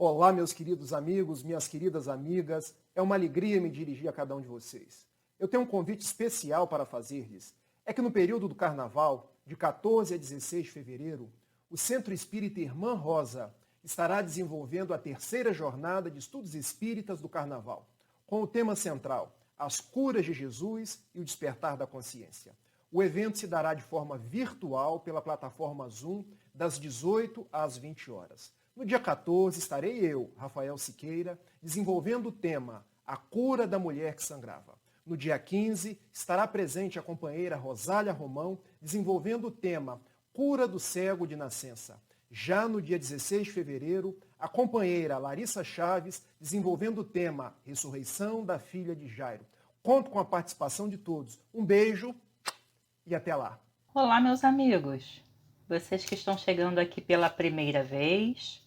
Olá, meus queridos amigos, minhas queridas amigas. É uma alegria me dirigir a cada um de vocês. Eu tenho um convite especial para fazer-lhes. É que no período do Carnaval, de 14 a 16 de fevereiro, o Centro Espírita Irmã Rosa estará desenvolvendo a terceira jornada de estudos espíritas do Carnaval, com o tema central, as curas de Jesus e o despertar da consciência. O evento se dará de forma virtual pela plataforma Zoom, das 18 às 20 horas. No dia 14, estarei eu, Rafael Siqueira, desenvolvendo o tema A Cura da Mulher que Sangrava. No dia 15, estará presente a companheira Rosália Romão, desenvolvendo o tema Cura do Cego de Nascença. Já no dia 16 de fevereiro, a companheira Larissa Chaves, desenvolvendo o tema Ressurreição da Filha de Jairo. Conto com a participação de todos. Um beijo e até lá. Olá, meus amigos. Vocês que estão chegando aqui pela primeira vez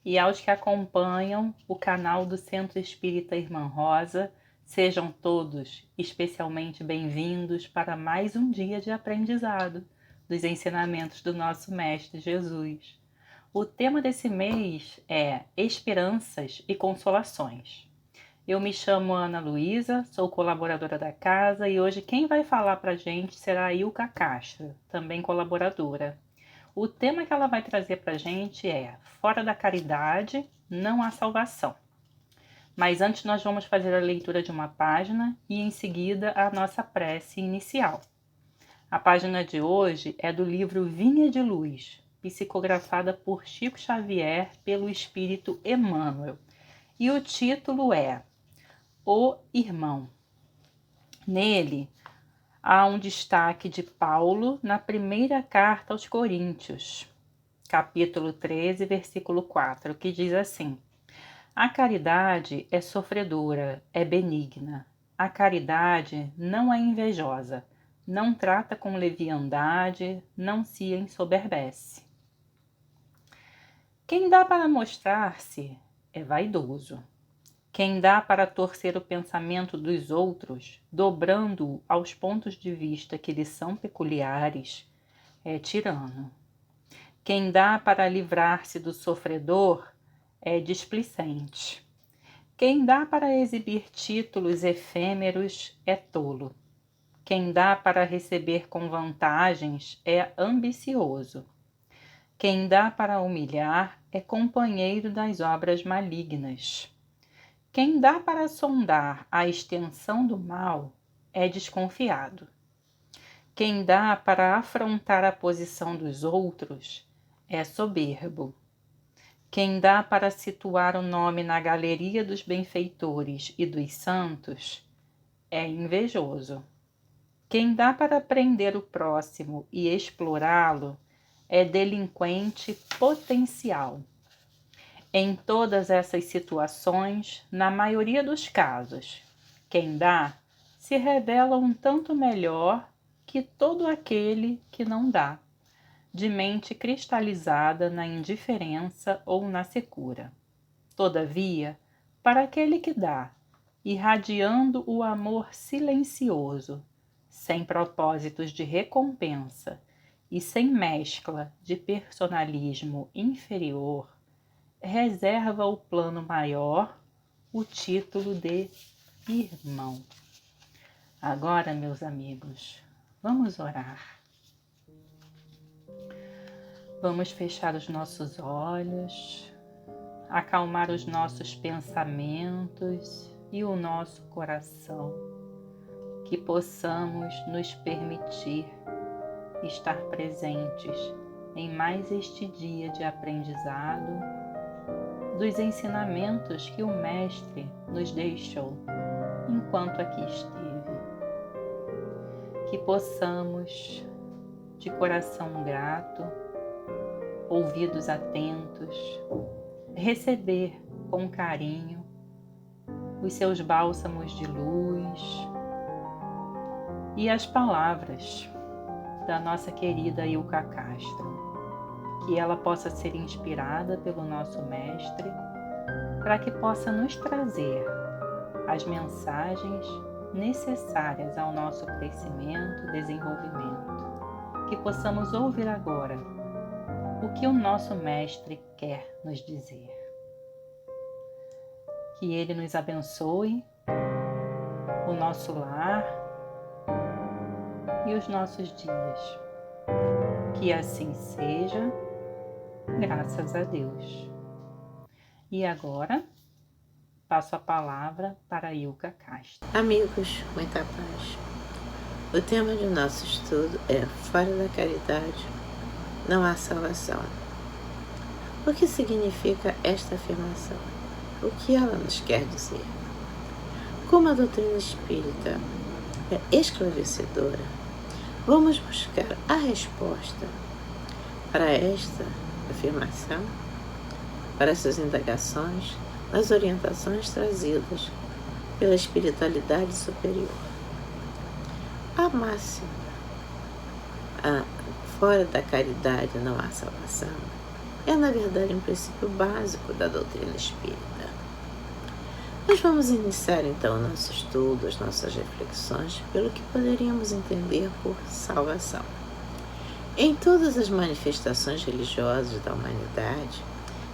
e aos que acompanham o canal do Centro Espírita Irmã Rosa, sejam todos especialmente bem-vindos para mais um dia de aprendizado dos ensinamentos do nosso Mestre Jesus. O tema desse mês é Esperanças e Consolações. Eu me chamo Ana Luísa, sou colaboradora da casa e hoje quem vai falar para a gente será a Ilka Castro, também colaboradora. O tema que ela vai trazer para a gente é Fora da caridade, não há salvação. Mas antes nós vamos fazer a leitura de uma página e em seguida a nossa prece inicial. A página de hoje é do livro Vinha de Luz, psicografada por Chico Xavier pelo Espírito Emmanuel. E o título é O Irmão. Nele, há um destaque de Paulo na primeira carta aos Coríntios, capítulo 13, versículo 4, que diz assim: A caridade é sofredora, é benigna. A caridade não é invejosa, não trata com leviandade, não se ensoberbece. Quem dá para mostrar-se é vaidoso. Quem dá para torcer o pensamento dos outros, dobrando-o aos pontos de vista que lhe são peculiares, é tirano. Quem dá para livrar-se do sofredor é displicente. Quem dá para exibir títulos efêmeros é tolo. Quem dá para receber com vantagens é ambicioso. Quem dá para humilhar é companheiro das obras malignas. Quem dá para sondar a extensão do mal é desconfiado. Quem dá para afrontar a posição dos outros é soberbo. Quem dá para situar o nome na galeria dos benfeitores e dos santos é invejoso. Quem dá para prender o próximo e explorá-lo é delinquente potencial. Em todas essas situações, na maioria dos casos, quem dá se revela um tanto melhor que todo aquele que não dá, de mente cristalizada na indiferença ou na secura. Todavia, para aquele que dá, irradiando o amor silencioso, sem propósitos de recompensa e sem mescla de personalismo inferior, reserva o plano maior o título de irmão. Agora, meus amigos, vamos orar. Vamos fechar os nossos olhos, acalmar os nossos pensamentos e o nosso coração, que possamos nos permitir estar presentes em mais este dia de aprendizado dos ensinamentos que o Mestre nos deixou enquanto aqui esteve. Que possamos, de coração grato, ouvidos atentos, receber com carinho os seus bálsamos de luz e as palavras da nossa querida Ilka Castro. Que ela possa ser inspirada pelo nosso Mestre, para que possa nos trazer as mensagens necessárias ao nosso crescimento e desenvolvimento. Que possamos ouvir agora o que o nosso Mestre quer nos dizer. Que Ele nos abençoe, o nosso lar e os nossos dias. Que assim seja, graças a Deus. E agora, passo a palavra para Ilka Castro. Amigos, muita paz. O tema do nosso estudo é Fora da caridade não há salvação. O que significa esta afirmação? O que ela nos quer dizer? Como a doutrina espírita é esclarecedora, vamos buscar a resposta para esta afirmação, para essas indagações, nas orientações trazidas pela espiritualidade superior. A máxima, fora da caridade não há salvação, é na verdade um princípio básico da doutrina espírita. Nós vamos iniciar então o nosso estudo, as nossas reflexões, pelo que poderíamos entender por salvação. Em todas as manifestações religiosas da humanidade,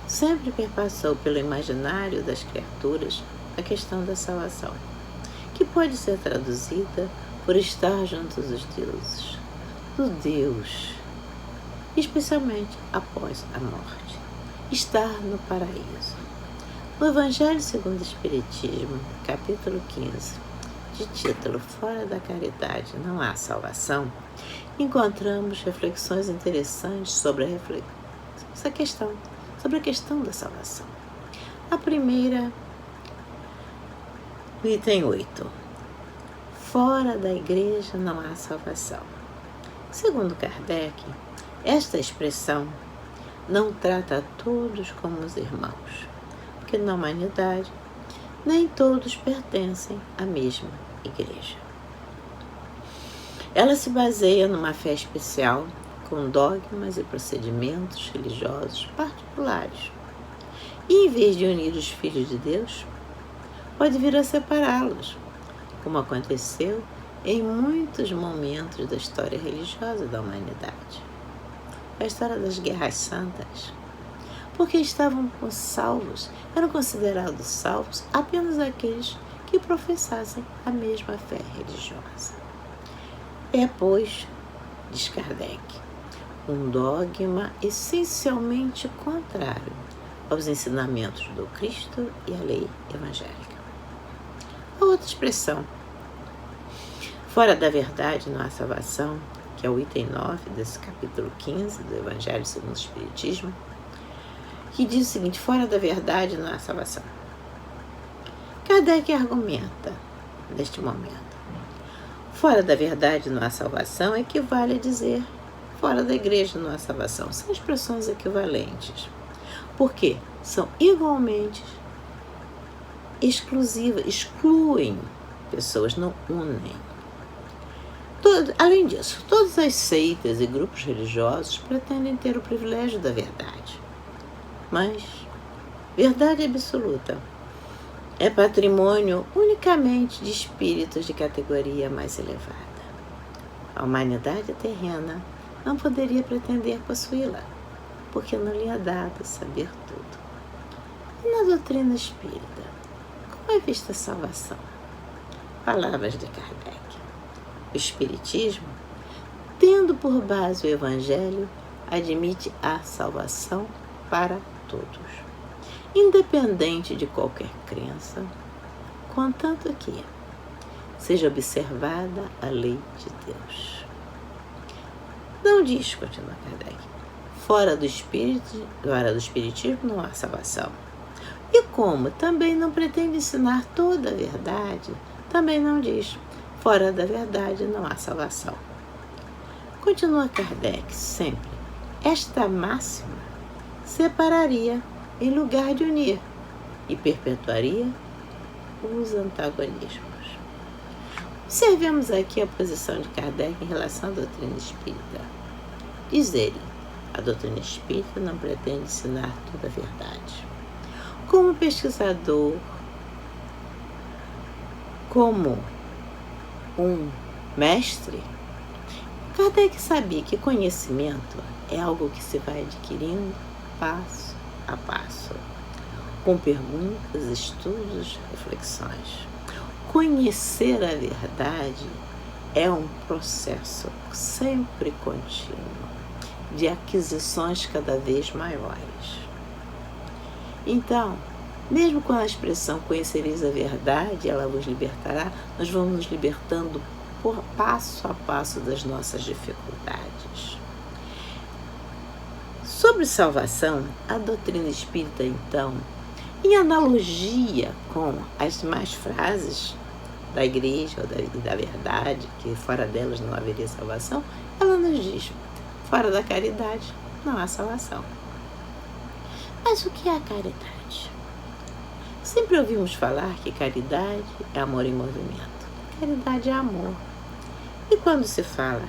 sempre perpassou pelo imaginário das criaturas a questão da salvação, que pode ser traduzida por estar junto dos deuses, do Deus, especialmente após a morte, estar no paraíso. No Evangelho segundo o Espiritismo, capítulo 15, de título Fora da caridade não há salvação, encontramos reflexões interessantes sobre a questão da salvação. A primeira, no item 8. Fora da igreja não há salvação. Segundo Kardec, esta expressão não trata a todos como os irmãos, porque na humanidade nem todos pertencem à mesma igreja. Ela se baseia numa fé especial, com dogmas e procedimentos religiosos particulares. E em vez de unir os filhos de Deus, pode vir a separá-los, como aconteceu em muitos momentos da história religiosa da humanidade. A história das guerras santas, porque estavam salvos, eram considerados salvos apenas aqueles que professassem a mesma fé religiosa. É, pois, diz Kardec, um dogma essencialmente contrário aos ensinamentos do Cristo e à lei evangélica. A outra expressão, fora da verdade não há salvação, que é o item 9 desse capítulo 15 do Evangelho segundo o Espiritismo, que diz o seguinte: fora da verdade não há salvação. Kardec argumenta, neste momento, fora da verdade não há salvação equivale a dizer fora da igreja não há salvação. São expressões equivalentes, porque são igualmente exclusivas, excluem pessoas, não unem. Além disso, todas as seitas e grupos religiosos pretendem ter o privilégio da verdade. Mas verdade absoluta é patrimônio unicamente de espíritos de categoria mais elevada. A humanidade terrena não poderia pretender possuí-la, porque não lhe é dado saber tudo. E na doutrina espírita, como é vista a salvação? Palavras de Kardec. O Espiritismo, tendo por base o Evangelho, admite a salvação para todos, independente de qualquer crença, contanto que seja observada a lei de Deus. Não diz, continua Kardec, fora do Espiritismo não há salvação. E como também não pretende ensinar toda a verdade, também não diz, fora da verdade não há salvação. Continua Kardec sempre, esta máxima separaria em lugar de unir e perpetuaria os antagonismos. Observemos aqui a posição de Kardec em relação à doutrina espírita. Diz ele, a doutrina espírita não pretende ensinar toda a verdade. Como pesquisador, como um mestre, Kardec sabia que conhecimento é algo que se vai adquirindo passo a passo. com perguntas, estudos, reflexões. Conhecer a verdade é um processo sempre contínuo de aquisições cada vez maiores. Então, mesmo com a expressão conhecereis a verdade, ela vos libertará, nós vamos nos libertando por passo a passo das nossas dificuldades. Sobre salvação, a doutrina espírita, então, em analogia com as demais frases da igreja e da verdade, que fora delas não haveria salvação, ela nos diz, fora da caridade não há salvação. Mas o que é a caridade? Sempre ouvimos falar que caridade é amor em movimento. Caridade é amor. E quando se fala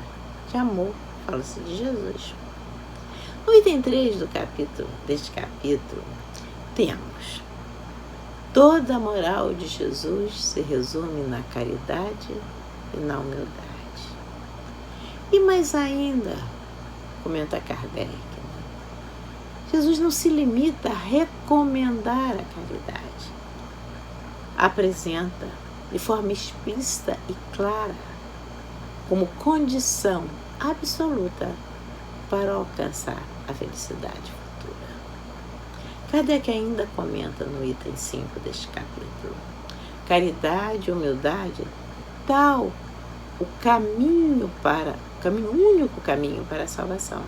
de amor, fala-se de Jesus. No item 3 deste capítulo, temos: toda a moral de Jesus se resume na caridade e na humildade. E mais ainda, comenta Kardec, Jesus não se limita a recomendar a caridade. Apresenta de forma explícita e clara como condição absoluta para alcançar a felicidade futura. Kardec ainda comenta no item 5 deste capítulo: caridade e humildade, tal o único caminho para a salvação.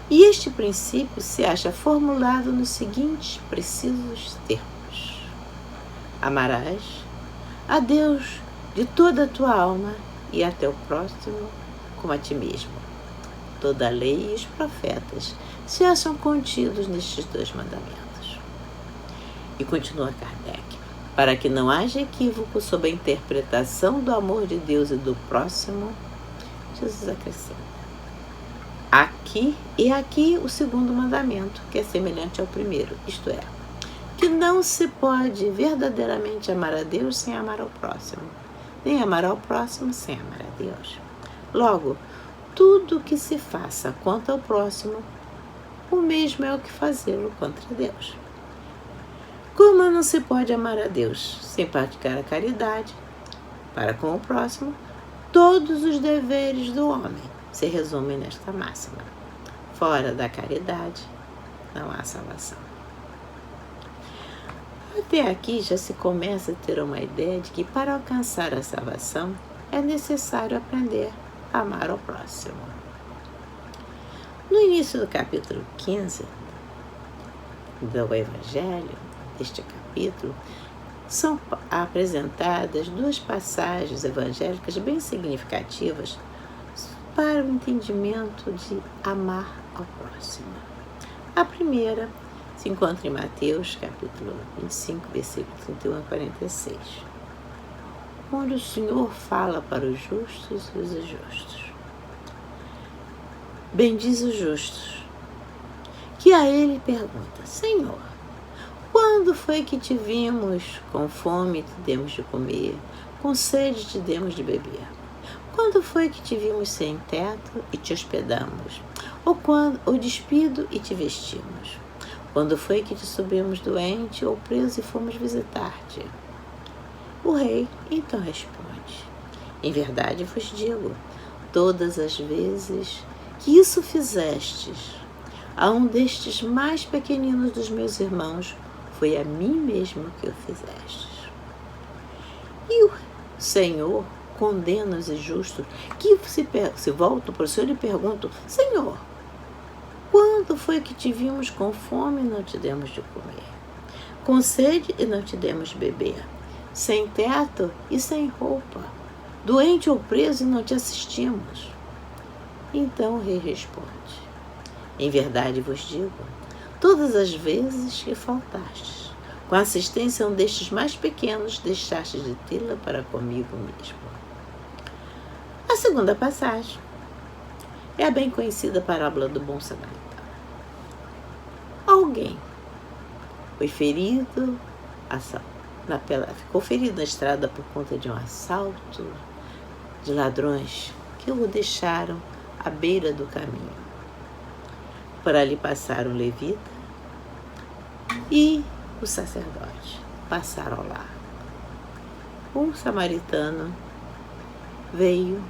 E este princípio se acha formulado nos seguintes precisos termos: amarás a Deus de toda a tua alma e a teu próximo como a ti mesmo. Toda a lei e os profetas se acham contidos nestes 2 mandamentos. E continua Kardec: para que não haja equívoco sobre a interpretação do amor de Deus e do próximo, Jesus acrescenta: aqui o 2º mandamento, que é semelhante ao primeiro, isto é, que não se pode verdadeiramente amar a Deus sem amar ao próximo, nem amar ao próximo sem amar a Deus. Logo, tudo que se faça contra o próximo, o mesmo é o que fazê-lo contra Deus. Como não se pode amar a Deus sem praticar a caridade para com o próximo, todos os deveres do homem se resumem nesta máxima: fora da caridade não há salvação. Até aqui já se começa a ter uma ideia de que para alcançar a salvação é necessário aprender a amar ao próximo. No início do capítulo 15 do Evangelho, deste capítulo, são apresentadas 2 passagens evangélicas bem significativas para o entendimento de amar ao próximo. A primeira se encontra em Mateus, capítulo 25, versículo 31 a 46, onde o Senhor fala para os justos e os injustos. Bendiz os justos, que a ele pergunta: Senhor, quando foi que te vimos com fome e te demos de comer, com sede te demos de beber? Quando foi que te vimos sem teto e te hospedamos? Ou despido e te vestimos? Quando foi que te subimos doente ou preso e fomos visitar-te? O rei então responde: em verdade vos digo, todas as vezes que isso fizestes a um destes mais pequeninos dos meus irmãos, foi a mim mesmo que o fizestes. E o Senhor condena os injustos, que se voltam para o Senhor e perguntam: Senhor, quando foi que te vimos com fome e não te demos de comer, com sede e não te demos de beber, sem teto e sem roupa, doente ou preso e não te assistimos? Então o rei responde: em verdade vos digo, todas as vezes que faltastes, com a assistência a um destes mais pequenos, deixastes de tê-la para comigo mesmo. A segunda passagem é a bem conhecida parábola do bom samaritano. Alguém foi ferido, ficou ferido na estrada por conta de um assalto de ladrões que o deixaram à beira do caminho. Por ali passaram um levita e o sacerdote passaram lá. Um samaritano veio,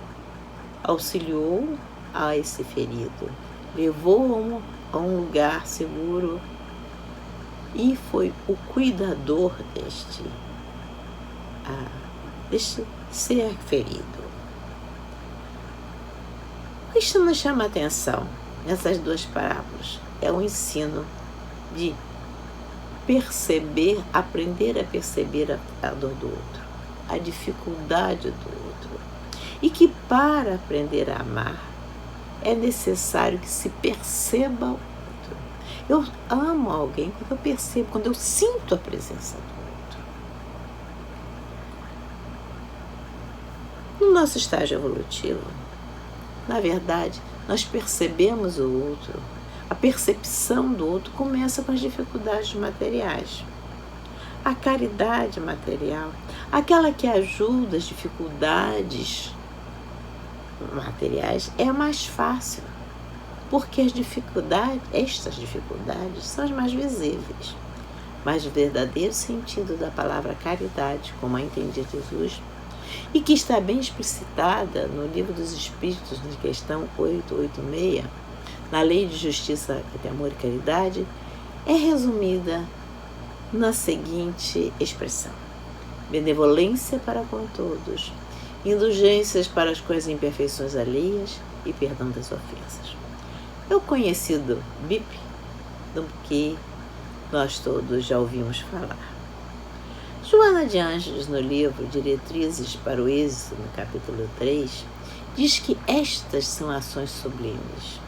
auxiliou a esse ferido, levou-o a um lugar seguro e foi o cuidador deste ser ferido. O que isso nos chama a atenção nessas duas parábolas é o ensino de perceber, aprender a perceber a dor do outro, a dificuldade do outro, e que para aprender a amar é necessário que se perceba o outro. Eu amo alguém quando eu percebo, quando eu sinto a presença do outro. No nosso estágio evolutivo, na verdade, nós percebemos o outro. A percepção do outro começa com as dificuldades materiais. A caridade material, aquela que ajuda as dificuldades materiais, é a mais fácil, porque estas dificuldades são as mais visíveis. Mas o verdadeiro sentido da palavra caridade, como a entendia Jesus, e que está bem explicitada no Livro dos Espíritos, na questão 886, na Lei de Justiça, de Amor e Caridade, é resumida na seguinte expressão: benevolência para com todos, indulgências para as coisas e imperfeições alheias e perdão das ofensas. É o conhecido BIP, do que nós todos já ouvimos falar. Joana de Ângeles, no livro Diretrizes para o Êxito, no capítulo 3, diz que estas são ações sublimes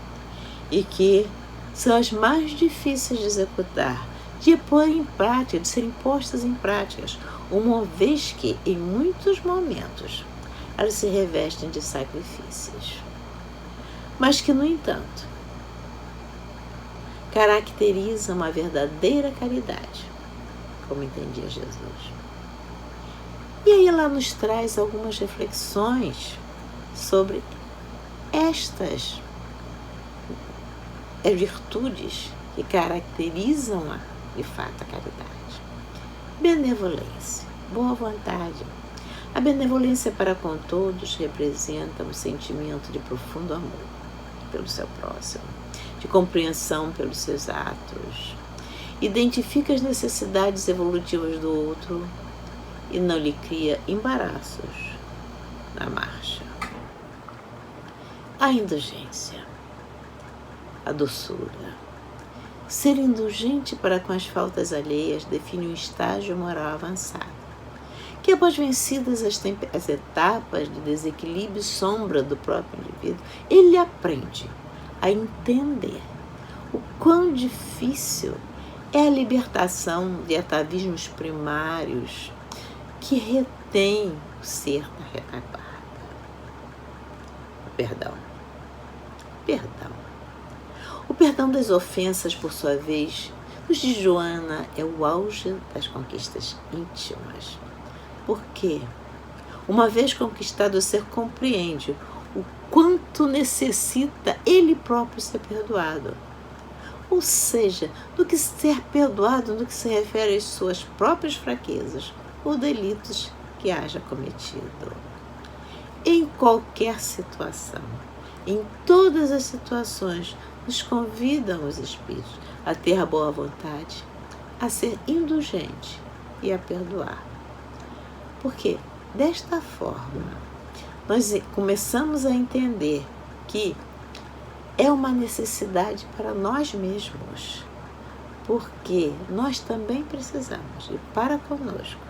e que são as mais difíceis de executar, de pôr em prática, de serem postas em práticas, uma vez que, em muitos momentos, elas se revestem de sacrifícios, mas que, no entanto, caracterizam uma verdadeira caridade, como entendia Jesus. E aí ela nos traz algumas reflexões sobre estas virtudes que caracterizam, de fato, a caridade. Benevolência, boa vontade. A benevolência para com todos representa um sentimento de profundo amor pelo seu próximo, de compreensão pelos seus atos. Identifica as necessidades evolutivas do outro e não lhe cria embaraços na marcha. A indulgência, a doçura. Ser indulgente para com as faltas alheias define um estágio moral avançado, que após vencidas as etapas de desequilíbrio e sombra do próprio indivíduo, ele aprende a entender o quão difícil é a libertação de atavismos primários que retém o ser na retaguarda. Perdão. O perdão das ofensas, por sua vez, nos diz Joana, é o auge das conquistas íntimas. Porque, uma vez conquistado, o ser compreende o quanto necessita ele próprio ser perdoado. Ou seja, do que ser perdoado no que se refere às suas próprias fraquezas ou delitos que haja cometido. Em qualquer situação, em todas as situações, nos convidam os Espíritos a ter a boa vontade, a ser indulgente e a perdoar. Porque, desta forma, nós começamos a entender que é uma necessidade para nós mesmos, porque nós também precisamos, e para conosco,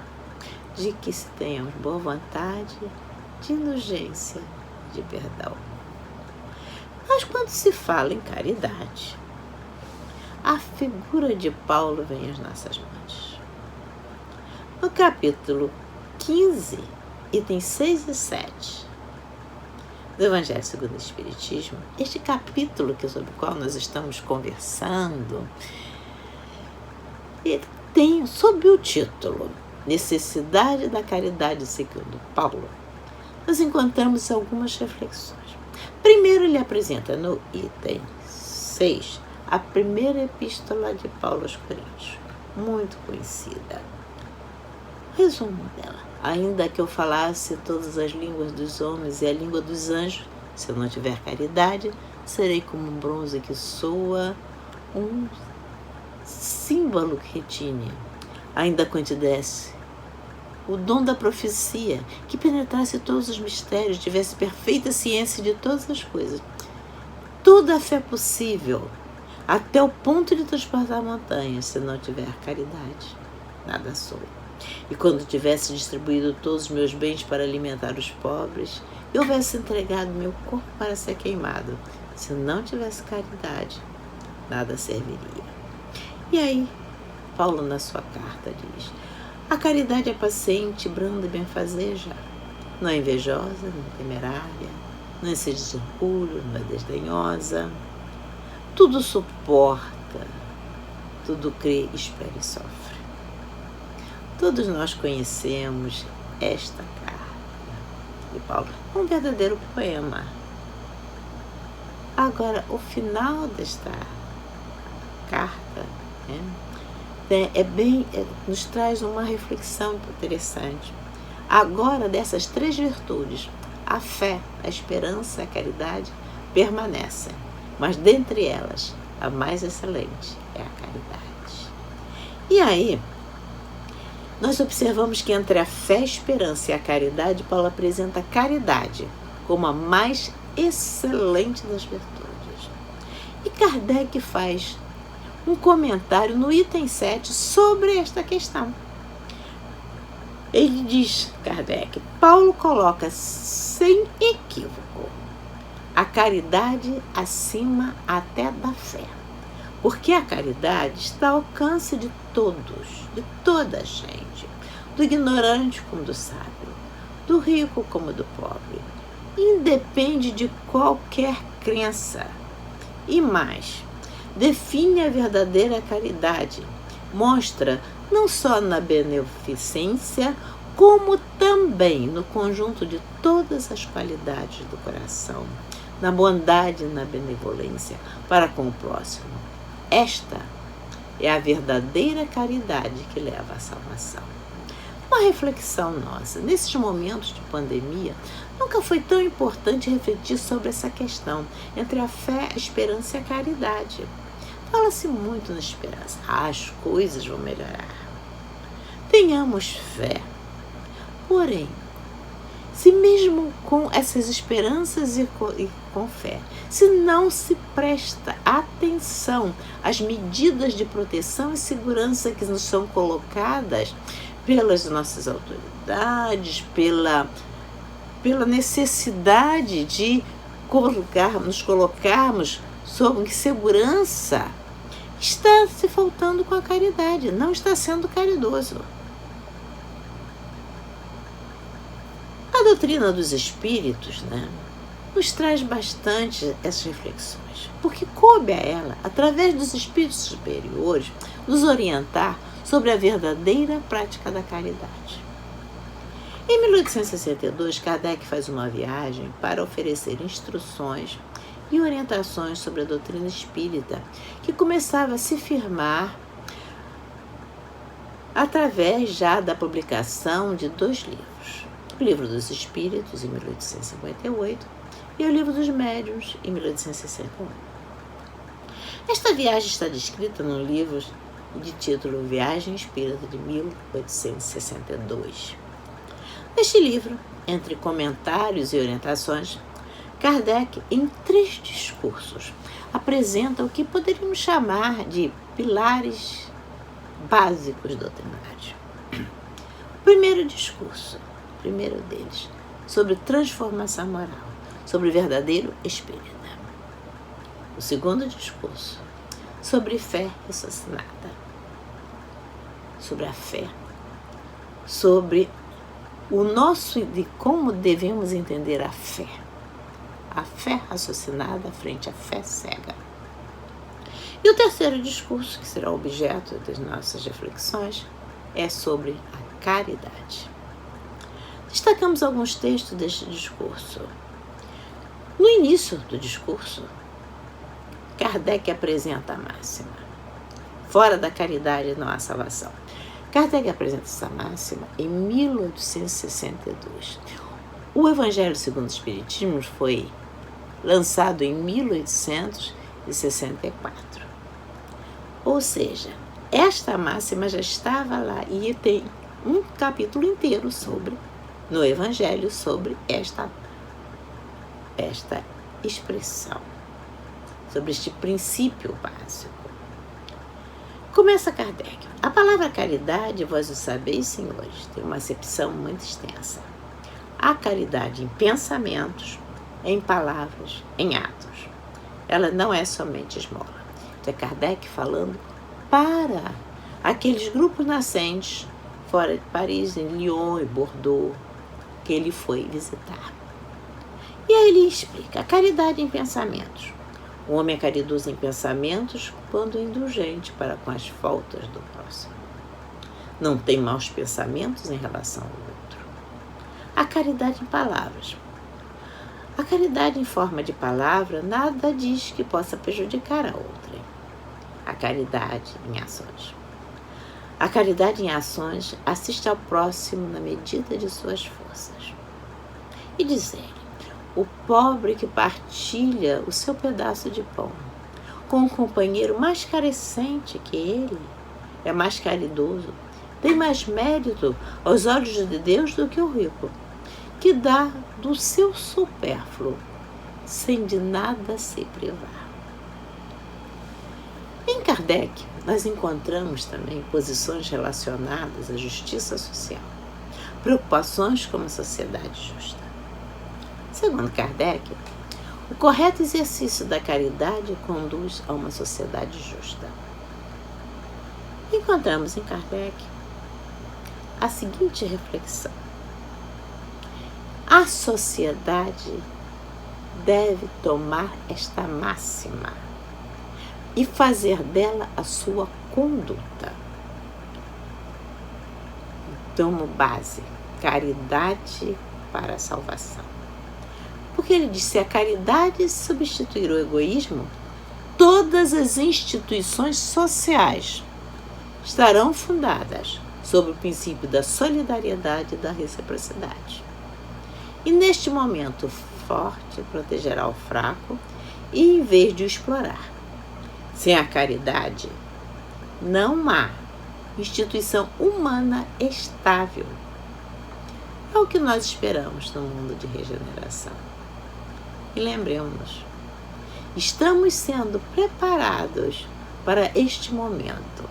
de que se tenhamos boa vontade, de indulgência, de perdão. Mas quando se fala em caridade, a figura de Paulo vem às nossas mãos. No capítulo 15, itens 6 e 7 do Evangelho segundo o Espiritismo, este capítulo sobre o qual nós estamos conversando, tem sob o título Necessidade da Caridade segundo Paulo, nós encontramos algumas reflexões. Primeiro, ele apresenta no item 6 a primeira epístola de Paulo aos Coríntios, muito conhecida. Resumo dela. Ainda que eu falasse todas as línguas dos homens e a língua dos anjos, se eu não tiver caridade, serei como um bronze que soa, um símbolo que retine. Ainda que eu te desse o dom da profecia, que penetrasse todos os mistérios, tivesse perfeita ciência de todas as coisas. Toda a fé possível, até o ponto de transportar montanhas, se não tiver caridade, nada sou. E quando tivesse distribuído todos os meus bens para alimentar os pobres, e houvesse entregado meu corpo para ser queimado, se não tivesse caridade, nada serviria. E aí, Paulo, na sua carta, diz: a caridade é paciente, branda e benfazeja, não é invejosa, não é temerária, não é cheia de orgulho, não é desdenhosa, tudo suporta, tudo crê, espera e sofre. Todos nós conhecemos esta carta de Paulo, um verdadeiro poema. Agora, o final desta carta nos traz uma reflexão interessante. Agora, dessas três virtudes, a fé, a esperança e a caridade permanecem, mas dentre elas, a mais excelente é a caridade. E aí, nós observamos que entre a fé, a esperança e a caridade, Paulo apresenta a caridade como a mais excelente das virtudes. E Kardec faz um comentário no item 7 sobre esta questão. Ele diz, Kardec, Paulo coloca sem equívoco a caridade acima até da fé, porque a caridade está ao alcance de todos, de toda a gente, do ignorante como do sábio, do rico como do pobre, independe de qualquer crença. E mais, define a verdadeira caridade, mostra não só na beneficência, como também no conjunto de todas as qualidades do coração, na bondade e na benevolência para com o próximo. Esta é a verdadeira caridade que leva à salvação. Uma reflexão nossa, nesses momentos de pandemia, nunca foi tão importante refletir sobre essa questão entre a fé, a esperança e a caridade. Fala-se muito na esperança. As coisas vão melhorar. Tenhamos fé. Porém, se mesmo com essas esperanças e com fé, se não se presta atenção às medidas de proteção e segurança que nos são colocadas pelas nossas autoridades, pela necessidade de nos colocarmos sob segurança, está se faltando com a caridade, não está sendo caridoso. A doutrina dos espíritos, nos traz bastante essas reflexões, porque coube a ela, através dos espíritos superiores, nos orientar sobre a verdadeira prática da caridade. Em 1862, Kardec faz uma viagem para oferecer instruções e orientações sobre a doutrina espírita, que começava a se firmar através já da publicação de 2 livros. O Livro dos Espíritos, em 1858, e o Livro dos Médiuns, em 1861. Esta viagem está descrita num livro de título Viagem Espírita, de 1862. Neste livro, entre comentários e orientações, Kardec, em 3 discursos, apresenta o que poderíamos chamar de pilares básicos doutrinários. O primeiro discurso, o primeiro deles, sobre transformação moral, sobre verdadeiro espírita. O segundo discurso, sobre fé raciocinada, sobre a fé, sobre de como devemos entender a fé raciocinada frente à fé cega. E o terceiro discurso, que será objeto das nossas reflexões, é sobre a caridade. Destacamos alguns textos deste discurso. No início do discurso, Kardec apresenta a máxima: Fora da caridade não há salvação. Kardec apresenta essa máxima em 1862. O Evangelho segundo o Espiritismo foi lançado em 1864. Ou seja, esta máxima já estava lá e tem um capítulo inteiro no Evangelho sobre esta expressão, sobre este princípio básico. Começa Kardec. A palavra caridade, vós o sabeis, senhores, tem uma acepção muito extensa. Há caridade em pensamentos, em palavras, em atos. Ela não é somente esmola. Então é Kardec falando para aqueles grupos nascentes fora de Paris, em Lyon e Bordeaux, que ele foi visitar. E aí ele explica a caridade em pensamentos. O homem é caridoso em pensamentos quando indulgente para com as faltas do próximo. Não tem maus pensamentos em relação ao outro. A caridade em palavras. A caridade em forma de palavra nada diz que possa prejudicar a outra. A caridade em ações. A caridade em ações assiste ao próximo na medida de suas forças. E diz ele, o pobre que partilha o seu pedaço de pão com um companheiro mais carecente que ele, é mais caridoso, tem mais mérito aos olhos de Deus do que o rico, que dá do seu supérfluo, sem de nada se privar. Em Kardec, nós encontramos também posições relacionadas à justiça social, preocupações com uma sociedade justa. Segundo Kardec, o correto exercício da caridade conduz a uma sociedade justa. Encontramos em Kardec a seguinte reflexão: a sociedade deve tomar esta máxima e fazer dela a sua conduta. Tomo base, caridade para a salvação. Porque ele disse, se a caridade substituir o egoísmo, todas as instituições sociais estarão fundadas sobre o princípio da solidariedade e da reciprocidade. E neste momento, o forte protegerá o fraco e em vez de o explorar. Sem a caridade, não há instituição humana estável. É o que nós esperamos no mundo de regeneração. E lembremos, estamos sendo preparados para este momento.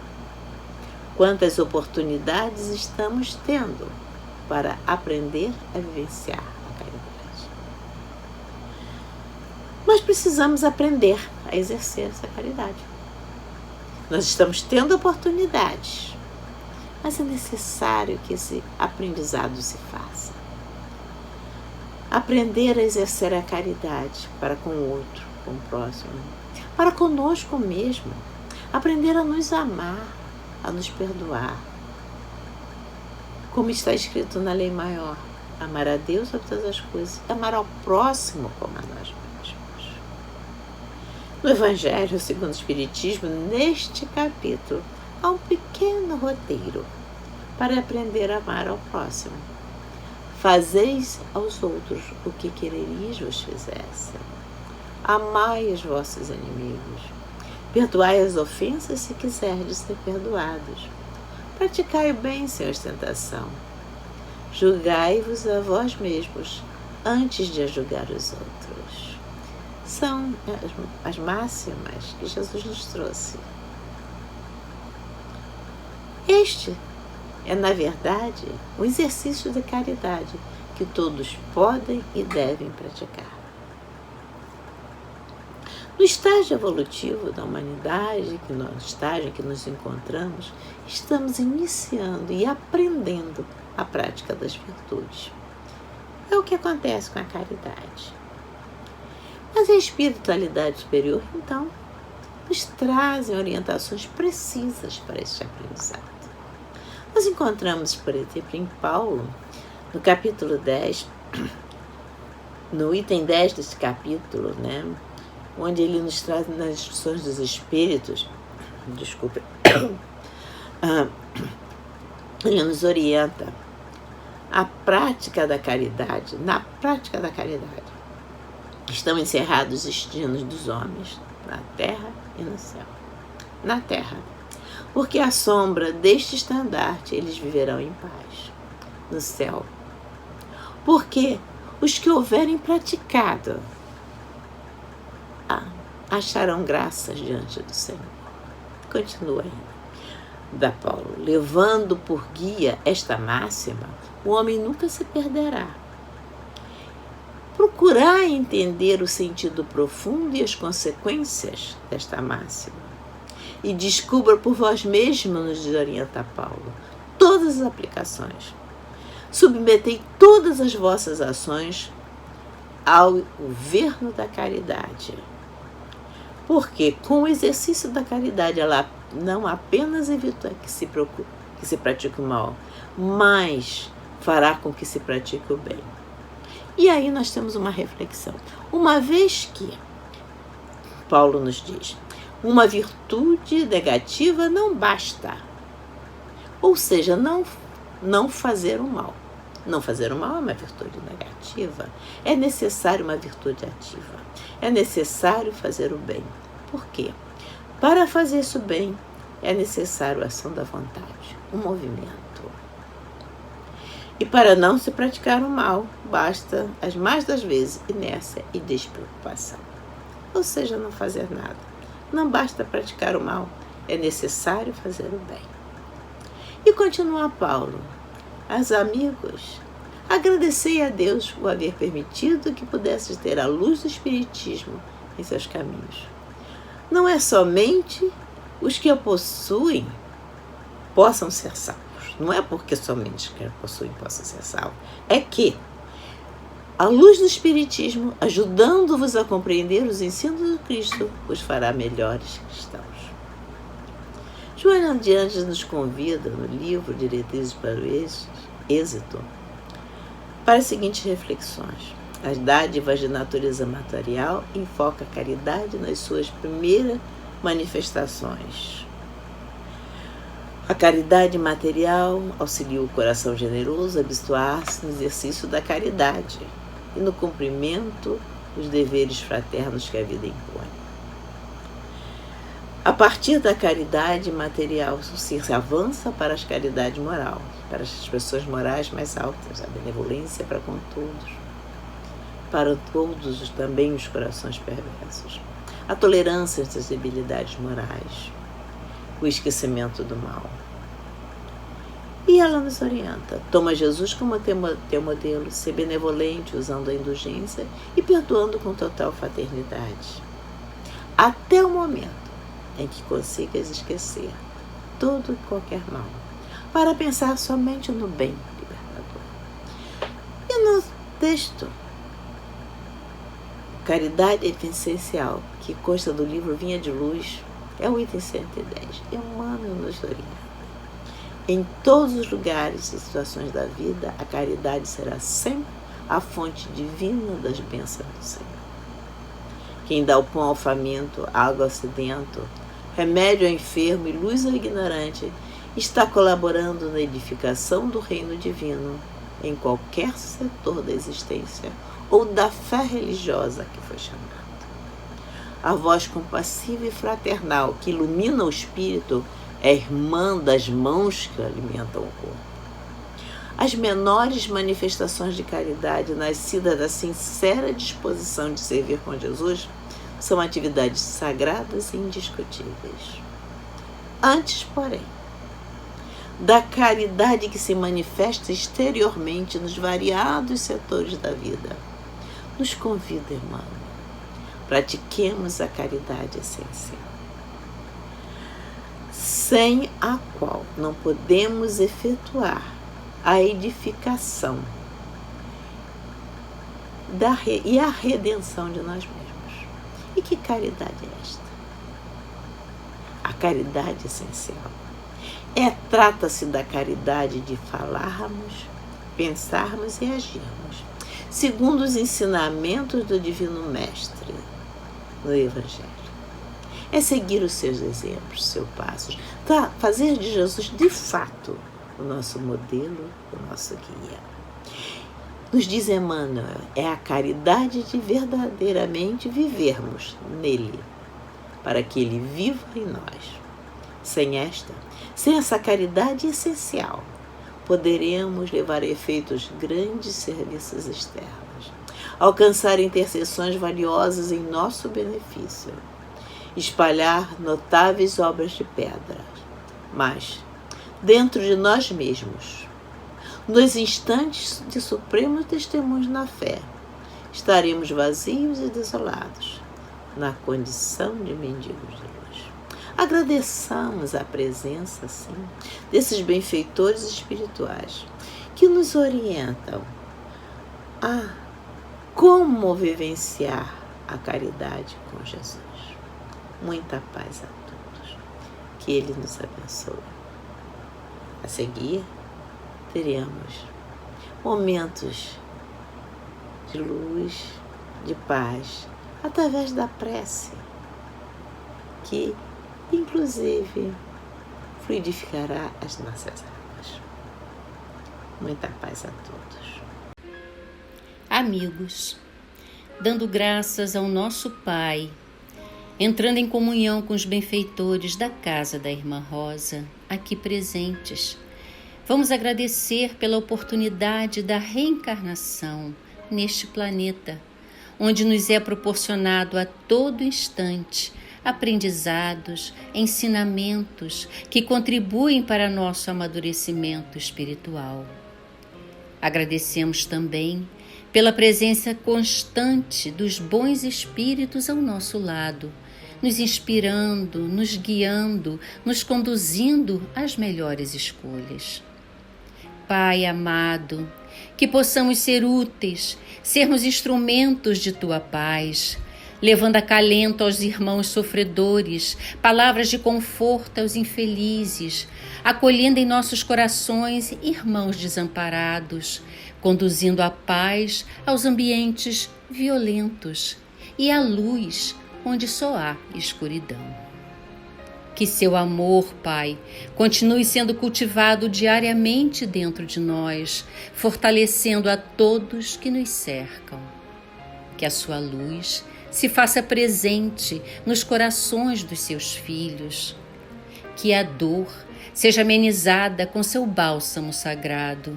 Quantas oportunidades estamos tendo para aprender a vivenciar a caridade. Mas precisamos aprender a exercer essa caridade. Nós estamos tendo oportunidades, mas é necessário que esse aprendizado se faça. Aprender a exercer a caridade para com o outro, com o próximo, para conosco mesmo. Aprender a nos amar, a nos perdoar. Como está escrito na lei maior, amar a Deus sobre todas as coisas, amar ao próximo como a nós mesmos. No Evangelho segundo o Espiritismo, neste capítulo, há um pequeno roteiro para aprender a amar ao próximo. Fazeis aos outros o que quereríeis vos fizessem. Amai os vossos inimigos. Perdoai as ofensas se quiserdes ser perdoados. Praticai o bem sem ostentação. Julgai-vos a vós mesmos antes de julgar os outros. São as máximas que Jesus nos trouxe. Este é, na verdade, um exercício de caridade que todos podem e devem praticar. No estágio evolutivo da humanidade, no estágio em que nos encontramos, estamos iniciando e aprendendo a prática das virtudes. É o que acontece com a caridade. Mas a espiritualidade superior, então, nos trazem orientações precisas para este aprendizado. Nós encontramos, por exemplo, em Paulo, no capítulo 10, no item 10 desse capítulo, onde ele nos traz nas instruções dos Espíritos, ele nos orienta a prática da caridade. Na prática da caridade estão encerrados os destinos dos homens, na terra e no céu. Na terra, porque à sombra deste estandarte eles viverão em paz. No céu, porque os que houverem praticado acharão graças diante do Senhor. Continua ainda. Da Paulo, levando por guia esta máxima, o homem nunca se perderá. Procurar entender o sentido profundo e as consequências desta máxima. E descubra por vós mesmos, nos orienta Paulo, todas as aplicações. Submetei todas as vossas ações ao governo da caridade. Porque com o exercício da caridade ela não apenas evita que se pratique o mal, mas fará com que se pratique o bem. E aí nós temos uma reflexão. Uma vez que Paulo nos diz, uma virtude negativa não basta. Ou seja, não fazer o mal. Não fazer o mal é uma virtude negativa. É necessário uma virtude ativa. É necessário fazer o bem. Por quê? Para fazer isso bem, é necessário a ação da vontade, o movimento. E para não se praticar o mal, basta, as mais das vezes, inércia e despreocupação. Ou seja, não fazer nada. Não basta praticar o mal, é necessário fazer o bem. E continua Paulo, aos amigos, agradecei a Deus o haver permitido que pudesses ter a luz do Espiritismo em seus caminhos. Não é somente os que a possuem possam ser salvos. Não é porque somente os que a possuem possam ser salvos. É que a luz do Espiritismo, ajudando-vos a compreender os ensinos do Cristo, os fará melhores cristãos. Joana de Ângeles nos convida, no livro Diretrizes para o Êxito, para as seguintes reflexões. As dádivas de natureza material enfoca a caridade nas suas primeiras manifestações. A caridade material auxilia o coração generoso a habituar-se no exercício da caridade e no cumprimento dos deveres fraternos que a vida impõe. A partir da caridade material se avança para as caridades morais, para as expressões morais mais altas, a benevolência para com todos, para todos também os corações perversos, a tolerância às debilidades morais, o esquecimento do mal. E ela nos orienta, toma Jesus como teu modelo, ser benevolente usando a indulgência e perdoando com total fraternidade, até o momento em que consigas esquecer todo e qualquer mal, para pensar somente no bem libertador. E no texto, caridade essencial, que consta do livro Vinha de Luz, é o item 110. Emmanuel nos orienta. Em todos os lugares e situações da vida, a caridade será sempre a fonte divina das bênçãos do Senhor. Quem dá o pão ao faminto, água ao sedento, remédio ao enfermo e luz ao ignorante, está colaborando na edificação do reino divino em qualquer setor da existência ou da fé religiosa que foi chamada. A voz compassiva e fraternal que ilumina o espírito é irmã das mãos que alimentam o corpo. As menores manifestações de caridade nascidas da sincera disposição de servir com Jesus são atividades sagradas e indiscutíveis. Antes, porém, da caridade que se manifesta exteriormente nos variados setores da vida, nos convida, Emmanuel, pratiquemos a caridade essencial, sem a qual não podemos efetuar a edificação e a redenção de nós mesmos. E que caridade é esta? A caridade essencial. Trata-se da caridade de falarmos, pensarmos e agirmos, segundo os ensinamentos do Divino Mestre no Evangelho. é seguir os seus exemplos, os seus passos, fazer de Jesus, de fato, o nosso modelo, o nosso guia. Nos diz Emmanuel, é a caridade de verdadeiramente vivermos nele, para que ele viva em nós. Sem essa caridade essencial, poderemos levar a efeitos grandes serviços externos, alcançar intercessões valiosas em nosso benefício, espalhar notáveis obras de pedra, mas, dentro de nós mesmos, nos instantes de supremo testemunho na fé, estaremos vazios e desolados, na condição de mendigos de luz. Agradeçamos a presença, sim, desses benfeitores espirituais que nos orientam a como vivenciar a caridade com Jesus. Muita paz a todos. Que Ele nos abençoe. A seguir, teremos momentos de luz, de paz, através da prece, que, inclusive, fluidificará as nossas águas. Muita paz a todos. Amigos, dando graças ao nosso Pai, entrando em comunhão com os benfeitores da casa da Irmã Rosa, aqui presentes, vamos agradecer pela oportunidade da reencarnação neste planeta, onde nos é proporcionado a todo instante aprendizados, ensinamentos que contribuem para nosso amadurecimento espiritual. Agradecemos também pela presença constante dos bons espíritos ao nosso lado, nos inspirando, nos guiando, nos conduzindo às melhores escolhas. Pai amado, que possamos ser úteis, sermos instrumentos de Tua paz, levando acalento aos irmãos sofredores, palavras de conforto aos infelizes, acolhendo em nossos corações irmãos desamparados, conduzindo a paz aos ambientes violentos e a luz onde só há escuridão. Que seu amor, Pai, continue sendo cultivado diariamente dentro de nós, fortalecendo a todos que nos cercam. Que a sua luz se faça presente nos corações dos seus filhos. Que a dor seja amenizada com seu bálsamo sagrado.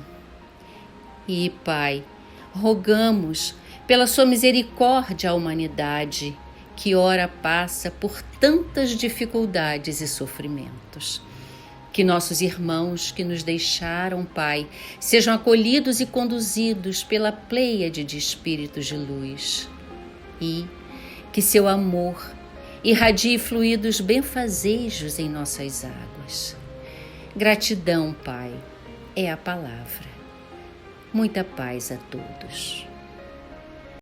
E, Pai, rogamos pela sua misericórdia à humanidade, que ora passa por tantas dificuldades e sofrimentos. Que nossos irmãos que nos deixaram, Pai, sejam acolhidos e conduzidos pela pleiade de espíritos de luz. E que seu amor irradie fluidos benfazejos em nossas águas. Gratidão, Pai, é a palavra. Muita paz a todos.